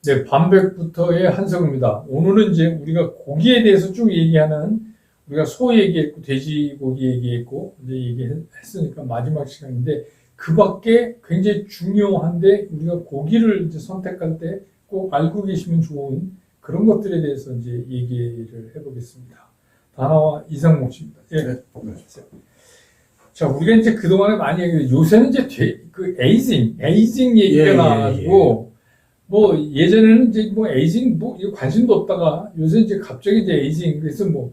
네, 반백부터의 한석입니다. 오늘은 이제 우리가 고기에 대해서 쭉 얘기하는, 우리가 소 얘기했고, 돼지고기 얘기했고, 이제 얘기했으니까 마지막 시간인데, 그 밖에 굉장히 중요한데, 우리가 고기를 이제 선택할 때 꼭 알고 계시면 좋은 그런 것들에 대해서 이제 얘기를 해보겠습니다. 다나와 이상목 씨입니다. 예. 네. 자, 우리가 이제 그동안에 많이 얘기했는데, 요새는 이제 그 에이징 얘기가 예, 나와가지고, 뭐 예전에는 이제 뭐 에이징 뭐 이거 관심도 없다가 요새 이제 갑자기 이제 에이징 그래서 뭐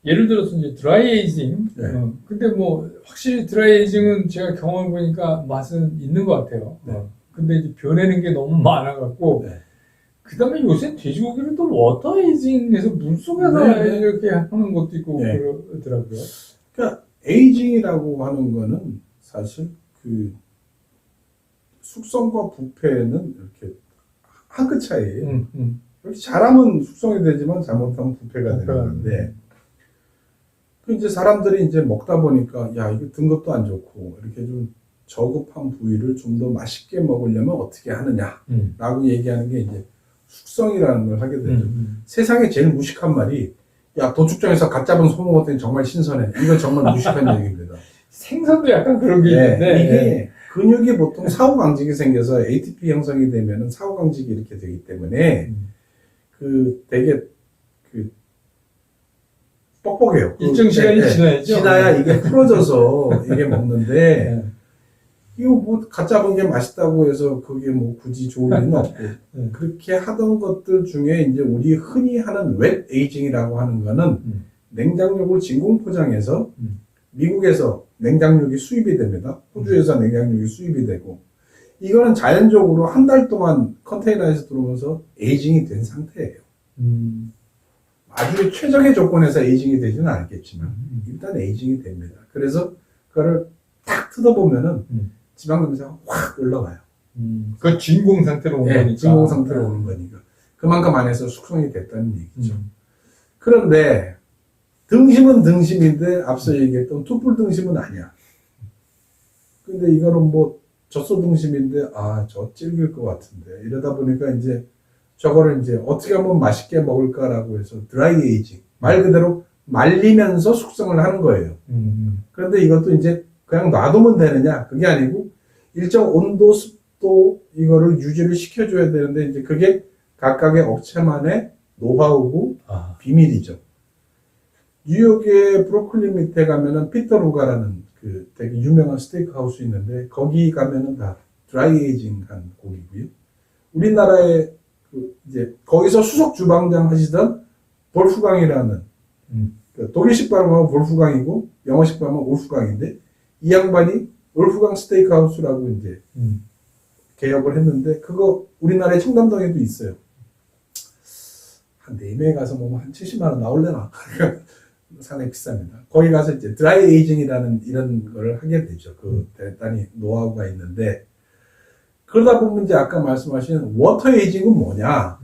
예를 들어서 이제 드라이 에이징 네. 근데 뭐 확실히 드라이 에이징은 제가 경험해 보니까 맛은 있는 것 같아요. 네. 근데 이제 변하는 게 너무 많아갖고 네. 그다음에 요새 돼지고기를 또 워터 에이징해서 물 속에서 네. 이렇게 하는 것도 있고 네. 그러더라고요. 그러니까 에이징이라고 하는 거는 사실 그 숙성과 부패는 이렇게 한 끗 차이예요. 이렇게 잘하면 숙성이 되지만 잘못하면 부패가 되는 건데, 그 이제 사람들이 이제 먹다 보니까 야 이거 든 것도 안 좋고 이렇게 좀 저급한 부위를 좀 더 맛있게 먹으려면 어떻게 하느냐라고 얘기하는 게 이제 숙성이라는 걸 하게 되죠. 세상에 제일 무식한 말이 야 도축장에서 갓 잡은 소 먹었더니 정말 신선해. 이건 정말 무식한 얘기입니다. 생선도 약간 그런 게 있는데 이게 근육이 보통 사후강직이 생겨서 ATP 형성이 되면은 사후강직이 이렇게 되기 때문에 그 되게 그 뻑뻑해요. 일정 시간이 지나야죠. 지나야 이게 풀어져서 이게 먹는데 네. 이거 뭐 갓 잡은 게 맛있다고 해서 그게 뭐 굳이 좋을 리는 없고 네. 그렇게 하던 것들 중에 이제 우리 흔히 하는 웹 에이징이라고 하는 거는 냉장육을 진공 포장해서 미국에서 냉장육이 수입이 됩니다. 호주에서 냉장육이 수입이 되고 이거는 자연적으로 한 달 동안 컨테이너에서 들어오면서 에이징이 된 상태예요. 아주 최적의 조건에서 에이징이 되지는 않겠지만 일단 에이징이 됩니다. 그래서 그거를 탁 뜯어보면은 지방 냄새가 확 올라와요. 그 진공 상태로 온 거니까. 진공 상태로 오는 거니까. 그만큼 안에서 숙성이 됐다는 얘기죠. 그런데 등심은 등심인데 앞서 얘기했던 투뿔 등심은 아니야. 근데 이거는 뭐 젖소 등심인데 저 질길 것 같은데 이러다 보니까 이제 저거를 이제 어떻게 하면 맛있게 먹을까라고 해서 드라이 에이징 말 그대로 말리면서 숙성을 하는 거예요. 그런데 이것도 이제 그냥 놔두면 되느냐 그게 아니고 일정 온도 습도 이거를 유지를 시켜줘야 되는데 이제 그게 각각의 업체만의 노하우고 비밀이죠. 뉴욕의 브로클리 밑에 가면은 피터 루가라는 그 되게 유명한 스테이크 하우스 있는데 거기 가면은 다 드라이 에이징 한 고기고요. 우리나라에 그 이제 거기서 수석 주방장 하시던 볼프강이라는 그 독일식 발음하면 볼프강이고 영어식 발음하면 올프강인데 이 양반이 올프강 스테이크 하우스라고 이제 개업을 했는데 그거 우리나라의 청담동에도 있어요. 한 4명에 가서 먹으면 한 70만 원 나올래나? 상당히 비쌉니다. 거기 가서 이제 드라이 에이징이라는 이런 거를 하게 되죠. 그 대단히 노하우가 있는데 그러다 보면 이제 아까 말씀하신 워터 에이징은 뭐냐?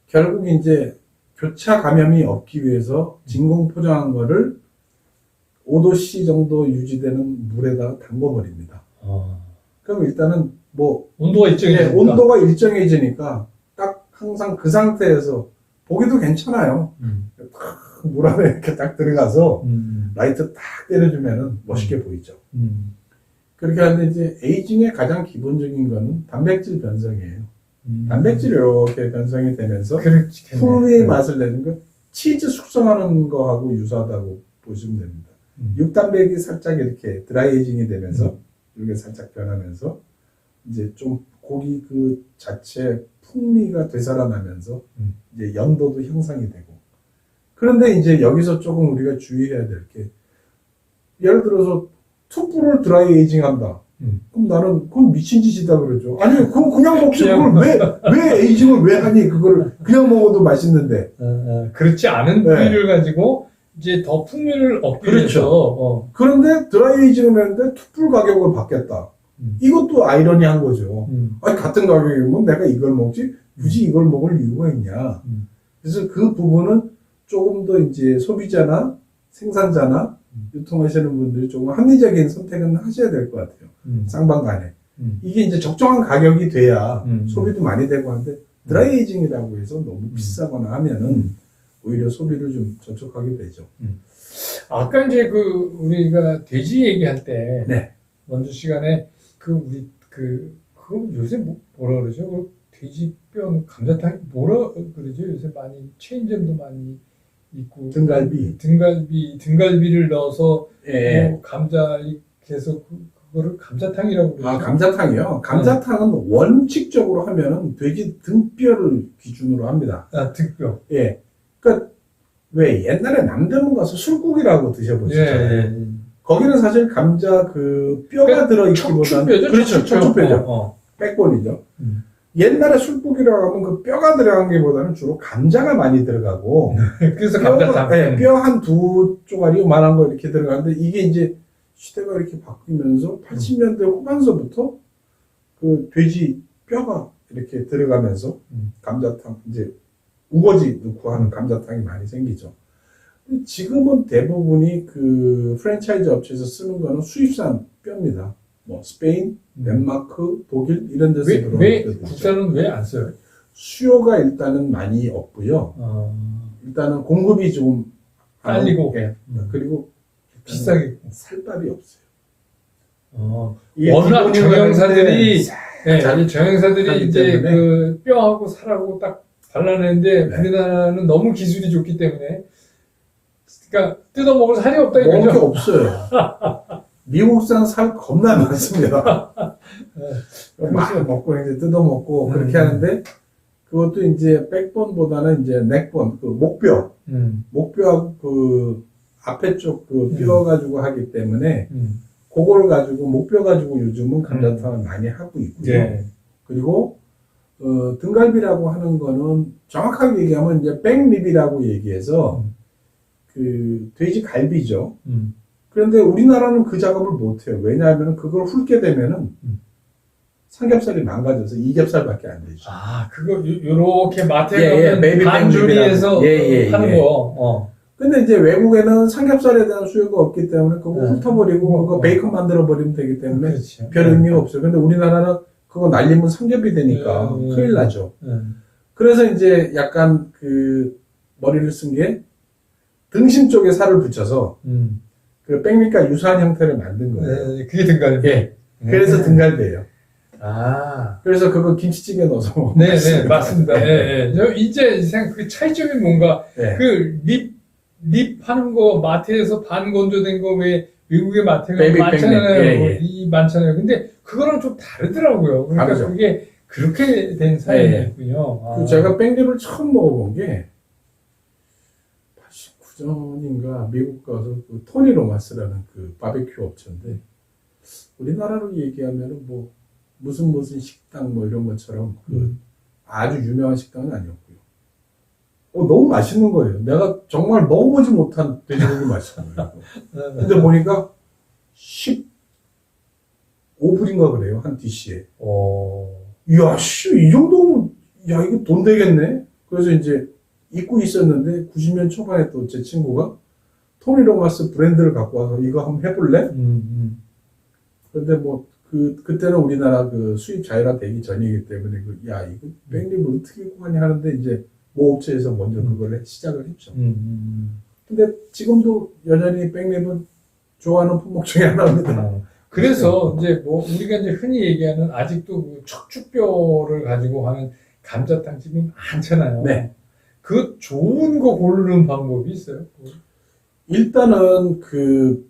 결국 이제 교차 감염이 없기 위해서 진공 포장한 거를 5도C 정도 유지되는 물에다가 담궈버립니다. 그럼 일단은 뭐 온도가 일정해지니까 딱 항상 그 상태에서 보기도 괜찮아요. 물 안에 이렇게 딱 들어가서 라이트 딱 때려주면은 멋있게 보이죠. 그렇게 하는데 이제 에이징의 가장 기본적인 거는 단백질 변성이에요. 단백질이 이렇게 변성이 되면서 풍미의 맛을 내는 거 치즈 숙성하는 거하고 유사하다고 보시면 됩니다. 육단백이 살짝 이렇게 드라이 에이징이 되면서 이렇게 살짝 변하면서 이제 좀 고기 그 자체 풍미가 되살아나면서 이제 연도도 형성이 되고 그런데 이제 여기서 조금 우리가 주의해야 될 게 예를 들어서 투뿔을 드라이 에이징 한다. 그럼 나는 그건 미친 짓이다 그러죠. 아니 그럼 그냥 먹지 그걸 왜 에이징을 왜 하니 그거를 그냥 먹어도 맛있는데 그렇지 않은 부위를 가지고 이제 더 풍미를 얻기 위해서 그런데 드라이 에이징을 했는데 투뿔 가격을 받겠다. 이것도 아이러니한 거죠. 아니 같은 가격이면 내가 이걸 먹지 굳이 이걸 먹을 이유가 있냐. 그래서 그 부분은 조금 더 이제 소비자나 생산자나 유통하시는 분들이 조금 합리적인 선택은 하셔야 될 것 같아요. 쌍방 간에. 이게 이제 적정한 가격이 돼야 소비도 많이 되고 하는데 드라이에이징이라고 해서 너무 비싸거나 하면은 오히려 소비를 좀 저촉하게 되죠. 아까 이제 그 우리가 돼지 얘기할 때 네. 먼저 시간에 그 우리 그거 요새 뭐라 그러죠? 그 돼지뼈 감자탕 뭐라 그러죠? 요새 많이 체인점도 많이 있고 등갈비를 넣어서 예. 뭐 감자 이렇게 해서 그거를 감자탕이라고 그러죠. 아, 감자탕이요? 감자탕은 원칙적으로 하면은 돼지 등뼈를 기준으로 합니다. 아, 등뼈. 예. 그러니까 왜 옛날에 남대문 가서 술국이라고 드셔보시죠. 예. 거기는 사실 감자 그 뼈가 들어있기보다는 척추뼈죠? 그렇죠. 척추뼈죠. 어. 백본이죠. 옛날에 술국이라고 하면 그 뼈가 들어간 게보다는 주로 감자가 많이 들어가고 그래서 감자탕. 네, 뼈 한 두 쪼가리 요만한 거 이렇게 들어가는데 이게 이제 시대가 이렇게 바뀌면서 80년대 후반서부터 그 돼지 뼈가 이렇게 들어가면서 감자탕 이제 우거지 넣고 하는 감자탕이 많이 생기죠. 지금은 대부분이 그 프랜차이즈 업체에서 쓰는 거는 수입산 뼈입니다. 뭐 스페인, 덴마크, 독일 이런 데서 왜 들어오는 뼈들이죠. 국산은 왜 안 써요? 수요가 일단은 많이 없고요. 일단은 공급이 좀 딸리고. 예. 그리고 비싸게. 살밥이 없어요. 워낙 기본적으로 정형사들이 하는데 정형사들이 하기 이제 때문에. 그 뼈하고 살하고 딱 발라내는데 네. 우리나라는 너무 기술이 좋기 때문에 그러니까 뜯어 먹을 살이 없다 먹을 게 이거죠. 없어요. 미국산 살 겁나 많습니다. 막 먹고 이제 뜯어 먹고 그렇게 하는데 그것도 이제 백본보다는 이제 넥본 그 목뼈하고 그 앞에 쪽 그 뼈 가지고 하기 때문에 그걸 가지고 목뼈 가지고 요즘은 감자탕을 많이 하고 있고요. 네. 그리고 등갈비라고 하는 거는 정확하게 얘기하면 이제 백립이라고 얘기해서 그 돼지 갈비죠. 그런데 우리나라는 그 작업을 못해요. 왜냐하면 그걸 훑게 되면은 삼겹살이 망가져서 이겹살밖에 안 되죠. 아 그거 요렇게 마트에 예, 가면 베이비 반조리해서 백립이라고. 하는 예. 거. 근데 이제 외국에는 삼겹살에 대한 수요가 없기 때문에 그거 훑어버리고 그거 베이컨 만들어 버리면 되기 때문에 그렇죠. 별 의미가 없어요. 근데 우리나라는 그거 날리면 삼겹이 되니까 큰일 나죠. 그래서 이제 약간 그 머리를 쓴 게 등심 쪽에 살을 붙여서 그 백미과 유사한 형태를 만든 거예요. 네, 그게 등갈비. 예. 그래서 등갈비예요. 아. 그래서 그거 김치찌개 넣어서 먹으면 네, 맛있어요. 맞습니다. 저 이제 그 차이점이 뭔가 예. 그 립 하는 거 마트에서 반 건조된 거 왜 외국의 마트가 베이비 많잖아요. 백립. 예, 예. 이 많잖아요. 근데 그거랑 좀 다르더라고요. 그러니까 다르죠. 그게 그렇게 된 사연이었군요. 그 제가 백립을 처음 먹어본 게 89년인가 미국 가서 그 토니 로마스라는 그 바베큐 업체인데 우리나라로 얘기하면은 뭐 무슨 식당 뭐 이런 것처럼 그 아주 유명한 식당은 아니었고요. 너무 맛있는 거예요. 내가 정말 먹어보지 못한 돼지고기 맛있는 거예요. 근데 보니까 15불인가 그래요. 한 디시에. 이야, 이 정도면, 야, 이거 돈 되겠네? 그래서 이제 잊고 있었는데, 90년 초반에 또 제 친구가 토니 로마스 브랜드를 갖고 와서 이거 한번 해볼래? 근데 뭐, 그때는 우리나라 그 수입 자유화 되기 전이기 때문에, 야, 이거 백립을 어떻게 구하니 하는데, 이제 모 업체에서 먼저 그걸 시작을 했죠. 근데 지금도 여전히 백립은 좋아하는 품목 중에 하나입니다. 그래서 이제 뭐 우리가 이제 흔히 얘기하는 아직도 그 척추뼈를 가지고 하는 감자탕집이 많잖아요. 네. 그 좋은 거 고르는 방법이 있어요? 일단은 그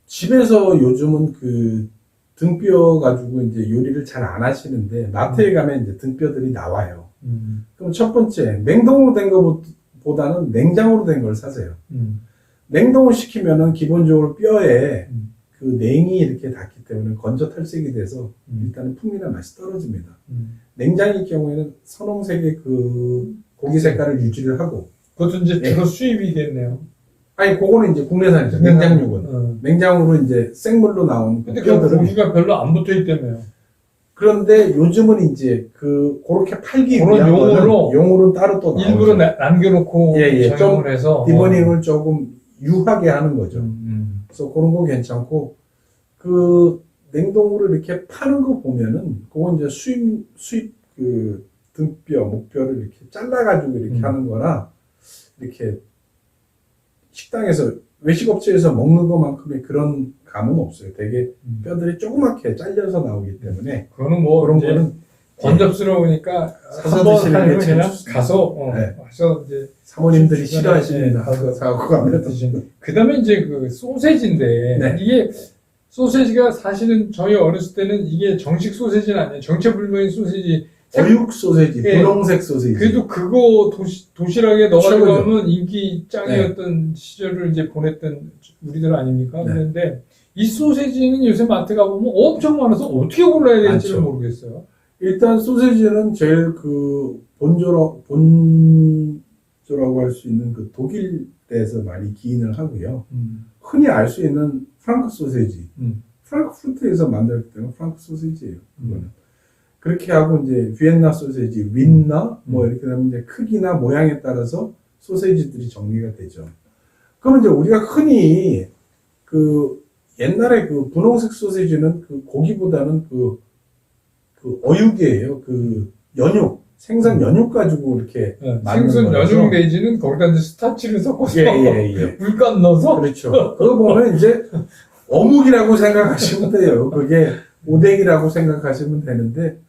집에서 요즘은 그 등뼈 가지고 이제 요리를 잘 안 하시는데 마트에 가면 이제 등뼈들이 나와요. 그럼 첫 번째 냉동으로 된 것보다는 냉장으로 된 걸 사세요. 냉동을 시키면은 기본적으로 뼈에 그 냉이 이렇게 닿기 때문에 건조 탈색이 돼서 일단은 풍미나 맛이 떨어집니다. 냉장일 경우에는 선홍색의 그 고기 색깔을 유지를 하고 그것도 이제 주로 수입이겠네요. 아니 그거는 이제 국내산이죠. 냉장육은 냉장으로 이제 생물로 나온 근데 그 뼈들은 고기가 별로 안 붙어 있다며요. 그런데 요즘은 이제 그렇게 팔기 그런 위한 용어로 용어는 따로 또 나오죠. 일부러 남겨놓고 좀 적용을 해서 디버닝을 조금 유하게 하는 거죠. 그래서 그런 거 괜찮고 그 냉동으로 이렇게 파는 거 보면은 그건 이제 수입 그 등뼈, 목뼈를 이렇게 잘라가지고 이렇게 하는 거나, 이렇게 식당에서, 외식업체에서 먹는 것만큼의 그런 감은 없어요. 되게 뼈들이 조그맣게 잘려서 나오기 때문에. 그거는 뭐 그런 이제 거는 번잡스러우니까 사서 한번 드시는 게 하면 제일 그냥 좋습니다. 가서 네. 와서 이제 사모님들이 주변에, 싫어하십니다. 가서 사고 가면. 그다음에 이제 그 소세지인데 네. 이게 소세지가 사실은 저희 어렸을 때는 이게 정식 소세지는 아니에요. 정체불명의 소세지. 어육 소세지, 예. 분홍색 소세지. 그래도 그거 도시락에 넣어가지고 최고죠. 하면 인기 짱이었던 시절을 이제 보냈던 우리들 아닙니까? 네. 그런데 이 소세지는 요새 마트 가보면 엄청 많아서 어떻게 골라야 될지를 많죠. 모르겠어요. 일단 소세지는 제일 그 본조라고 할 수 있는 그 독일에서 많이 기인을 하고요. 흔히 알 수 있는 프랑크 소세지. 프랑크푸르트에서 만들었기 때문에 프랑크 소세지예요. 그거는. 그렇게 하고 이제 비엔나 소세지, 윈나 뭐 이렇게 되면 이제 크기나 모양에 따라서 소세지들이 정리가 되죠. 그러면 이제 우리가 흔히 그 옛날에 그 분홍색 소세지는 그 고기보다는 그 어육이에요. 그 연육, 생선 연육 가지고 이렇게 만든 생선 거라서. 연육 내지는 거기다 이제 스타치를 섞어서 예. 물감 넣어서 그렇죠. 그거 보면 이제 어묵이라고 생각하시면 돼요. 그게 오뎅이라고 생각하시면 되는데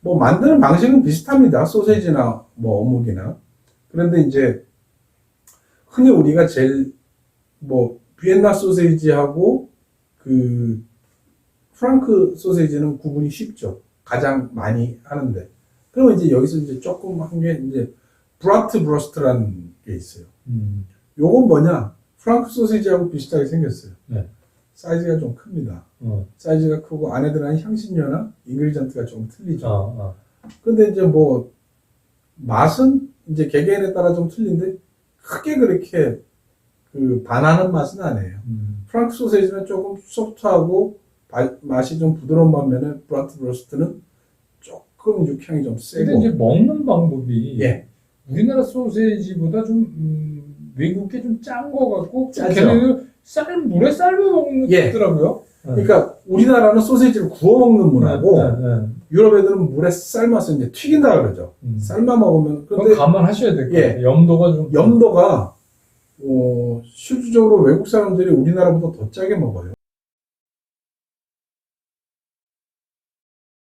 뭐 만드는 방식은 비슷합니다. 소세지나 뭐 어묵이나. 그런데 이제 흔히 우리가 제일 뭐 비엔나 소세지하고 그 프랑크 소세지는 구분이 쉽죠. 가장 많이 하는데. 그러면 이제 여기서 이제 조금 한 게 이제 브라트 브러스트라는 게 있어요. 요건 뭐냐? 프랑크 소세지하고 비슷하게 생겼어요. 네. 사이즈가 좀 큽니다. 사이즈가 크고 안에 들어간 향신료나 인그리전트가 좀 틀리죠. 근데 이제 뭐 맛은 이제 개개인에 따라 좀 틀린데 크게 그렇게 그 반하는 맛은 아니에요. 프랑크 소세지는 조금 소프트하고 맛이 좀 부드러운 반면에 브라트 브러스트는 조금 육향이 좀 근데 세고. 이제 먹는 방법이 예. 우리나라 소세지보다 좀 외국 게 좀 짠 거 같고 짜죠. 걔네는 물에 삶아 예. 먹더라고요. 그러니까 우리나라는 소세지를 구워 먹는 문화고 유럽 애들은 물에 삶아서 이제 튀긴다 그러죠. 삶아 먹으면. 그건 근데 감안하셔야 될 것 예. 같아요. 염도가 좀 염도가 실질적으로 외국 사람들이 우리나라보다 더 짜게 먹어요.